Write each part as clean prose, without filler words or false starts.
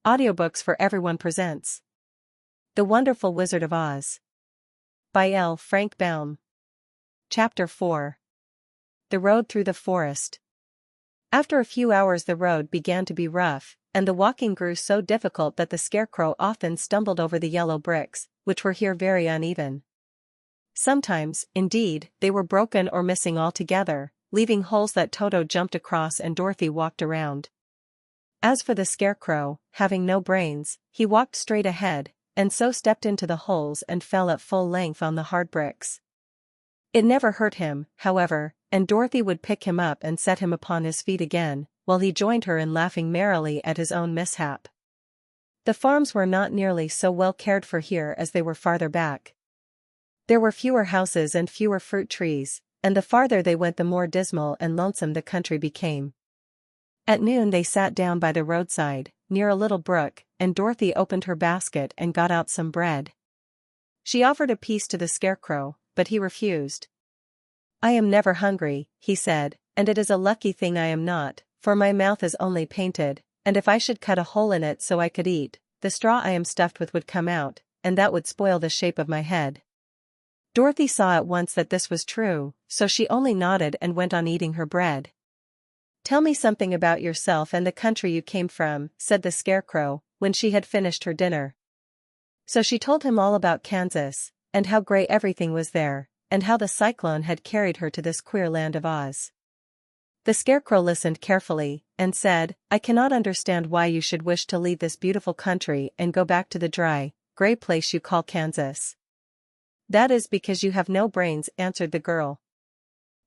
Audiobooks for Everyone presents The Wonderful Wizard of Oz by L. Frank Baum. Chapter 4. The Road Through the Forest. After a few hours the road began to be rough, and the walking grew so difficult that the Scarecrow often stumbled over the yellow bricks, which were here very uneven. Sometimes, indeed, they were broken or missing altogether, leaving holes that Toto jumped across and Dorothy walked around. As for the Scarecrow, having no brains, he walked straight ahead, and so stepped into the holes and fell at full length on the hard bricks. It never hurt him, however, and Dorothy would pick him up and set him upon his feet again, while he joined her in laughing merrily at his own mishap. The farms were not nearly so well cared for here as they were farther back. There were fewer houses and fewer fruit trees, and the farther they went the more dismal and lonesome the country became. At noon they sat down by the roadside, near a little brook, and Dorothy opened her basket and got out some bread. She offered a piece to the Scarecrow, but he refused. "I am never hungry," he said, "and it is a lucky thing I am not, for my mouth is only painted, and if I should cut a hole in it so I could eat, the straw I am stuffed with would come out, and that would spoil the shape of my head." Dorothy saw at once that this was true, so she only nodded and went on eating her bread. "Tell me something about yourself and the country you came from," said the Scarecrow, when she had finished her dinner. So she told him all about Kansas, and how gray everything was there, and how the cyclone had carried her to this queer land of Oz. The Scarecrow listened carefully, and said, "I cannot understand why you should wish to leave this beautiful country and go back to the dry, gray place you call Kansas." "That is because you have no brains," answered the girl.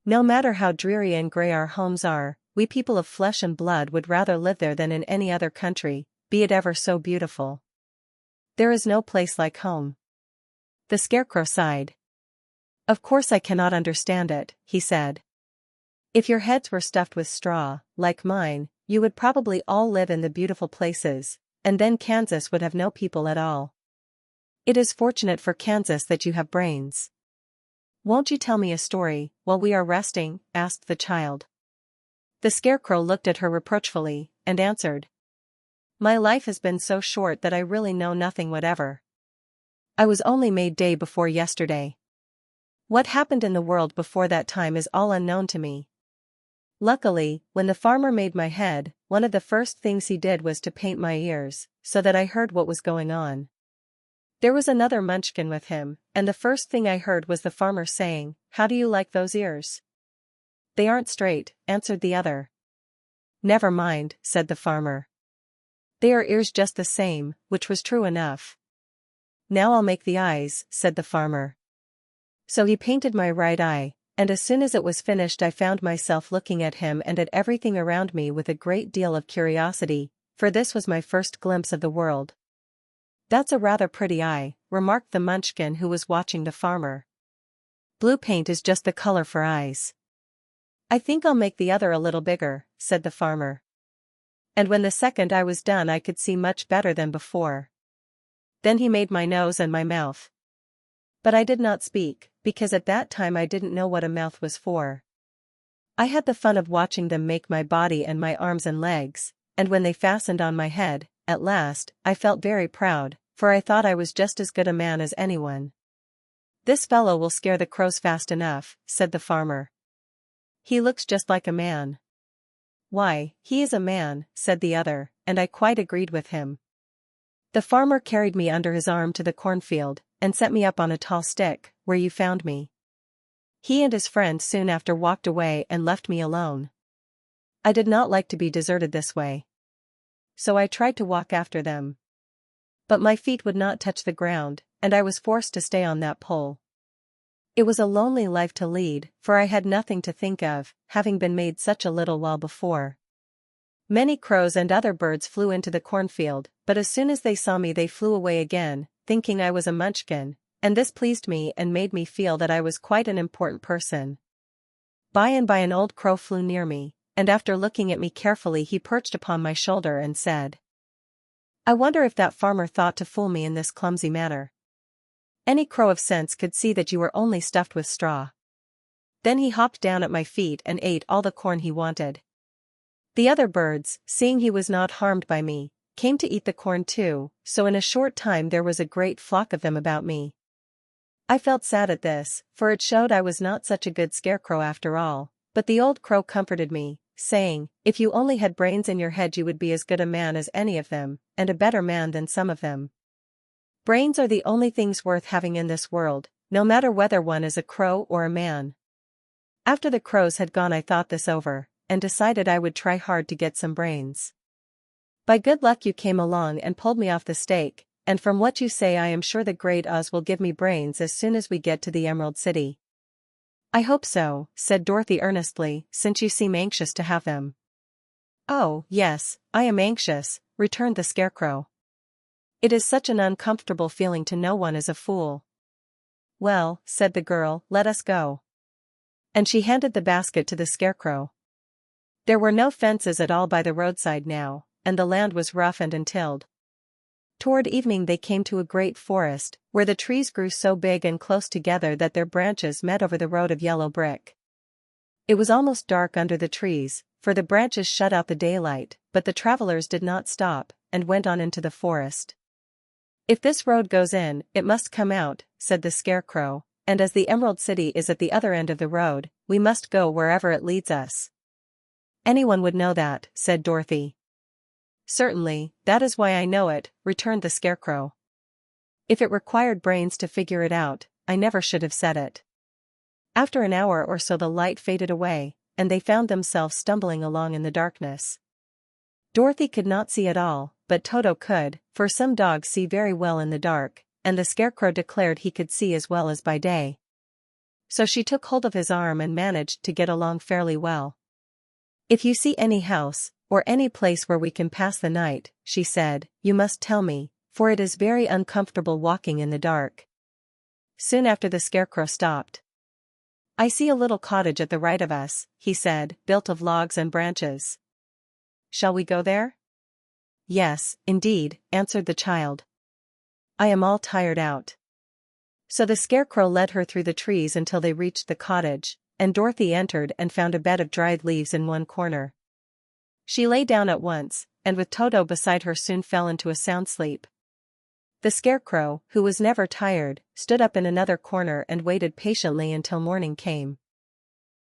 "No matter how dreary and gray our homes are, we people of flesh and blood would rather live there than in any other country, be it ever so beautiful. There is no place like home." The Scarecrow sighed. "Of course I cannot understand it," he said. "If your heads were stuffed with straw, like mine, you would probably all live in the beautiful places, and then Kansas would have no people at all. It is fortunate for Kansas that you have brains." "Won't you tell me a story, while we are resting?" asked the child. The Scarecrow looked at her reproachfully, and answered, "My life has been so short that I really know nothing whatever. I was only made day before yesterday. What happened in the world before that time is all unknown to me. Luckily, when the farmer made my head, one of the first things he did was to paint my ears, so that I heard what was going on. There was another munchkin with him, and the first thing I heard was the farmer saying, 'How do you like those ears?' 'They aren't straight,' answered the other. 'Never mind,' said the farmer. 'They are ears just the same,' which was true enough. 'Now I'll make the eyes,' said the farmer. So he painted my right eye, and as soon as it was finished I found myself looking at him and at everything around me with a great deal of curiosity, for this was my first glimpse of the world." "That's a rather pretty eye," remarked the munchkin who was watching the farmer. "Blue paint is just the color for eyes." "I think I'll make the other a little bigger," said the farmer. And when the second eye was done I could see much better than before. Then he made my nose and my mouth. But I did not speak, because at that time I didn't know what a mouth was for. I had the fun of watching them make my body and my arms and legs, and when they fastened on my head, at last, I felt very proud, for I thought I was just as good a man as anyone. "This fellow will scare the crows fast enough," said the farmer. "He looks just like a man." "Why, he is a man," said the other, and I quite agreed with him. The farmer carried me under his arm to the cornfield, and set me up on a tall stick, where you found me. He and his friend soon after walked away and left me alone. I did not like to be deserted this way. So I tried to walk after them. But my feet would not touch the ground, and I was forced to stay on that pole. It was a lonely life to lead, for I had nothing to think of, having been made such a little while before. Many crows and other birds flew into the cornfield, but as soon as they saw me they flew away again, thinking I was a munchkin, and this pleased me and made me feel that I was quite an important person. By and by an old crow flew near me, and after looking at me carefully he perched upon my shoulder and said, "I wonder if that farmer thought to fool me in this clumsy manner. Any crow of sense could see that you were only stuffed with straw." Then he hopped down at my feet and ate all the corn he wanted. The other birds, seeing he was not harmed by me, came to eat the corn too, so in a short time there was a great flock of them about me. I felt sad at this, for it showed I was not such a good scarecrow after all, but the old crow comforted me, saying, "If you only had brains in your head you would be as good a man as any of them, and a better man than some of them. Brains are the only things worth having in this world, no matter whether one is a crow or a man." After the crows had gone I thought this over, and decided I would try hard to get some brains. By good luck you came along and pulled me off the stake, and from what you say I am sure the great Oz will give me brains as soon as we get to the Emerald City. I hope so, said Dorothy earnestly, since you seem anxious to have them. Oh, yes, I am anxious, returned the Scarecrow. It is such an uncomfortable feeling to know one is a fool. Well, said the girl, let us go. And she handed the basket to the Scarecrow. There were no fences at all by the roadside now, and the land was rough and untilled. Toward evening they came to a great forest, where the trees grew so big and close together that their branches met over the road of yellow brick. It was almost dark under the trees, for the branches shut out the daylight, but the travelers did not stop, and went on into the forest. If this road goes in, it must come out, said the Scarecrow, and as the Emerald City is at the other end of the road, we must go wherever it leads us. Anyone would know that, said Dorothy. Certainly, that is why I know it, returned the Scarecrow. If it required brains to figure it out, I never should have said it. After an hour or so the light faded away, and they found themselves stumbling along in the darkness. Dorothy could not see at all, but Toto could, for some dogs see very well in the dark, and the Scarecrow declared he could see as well as by day. So she took hold of his arm and managed to get along fairly well. If you see any house, or any place where we can pass the night, she said, you must tell me, for it is very uncomfortable walking in the dark. Soon after the Scarecrow stopped. I see a little cottage at the right of us, he said, built of logs and branches. Shall we go there? Yes, indeed, answered the child. I am all tired out. So the Scarecrow led her through the trees until they reached the cottage, and Dorothy entered and found a bed of dried leaves in one corner. She lay down at once, and with Toto beside her soon fell into a sound sleep. The Scarecrow, who was never tired, stood up in another corner and waited patiently until morning came.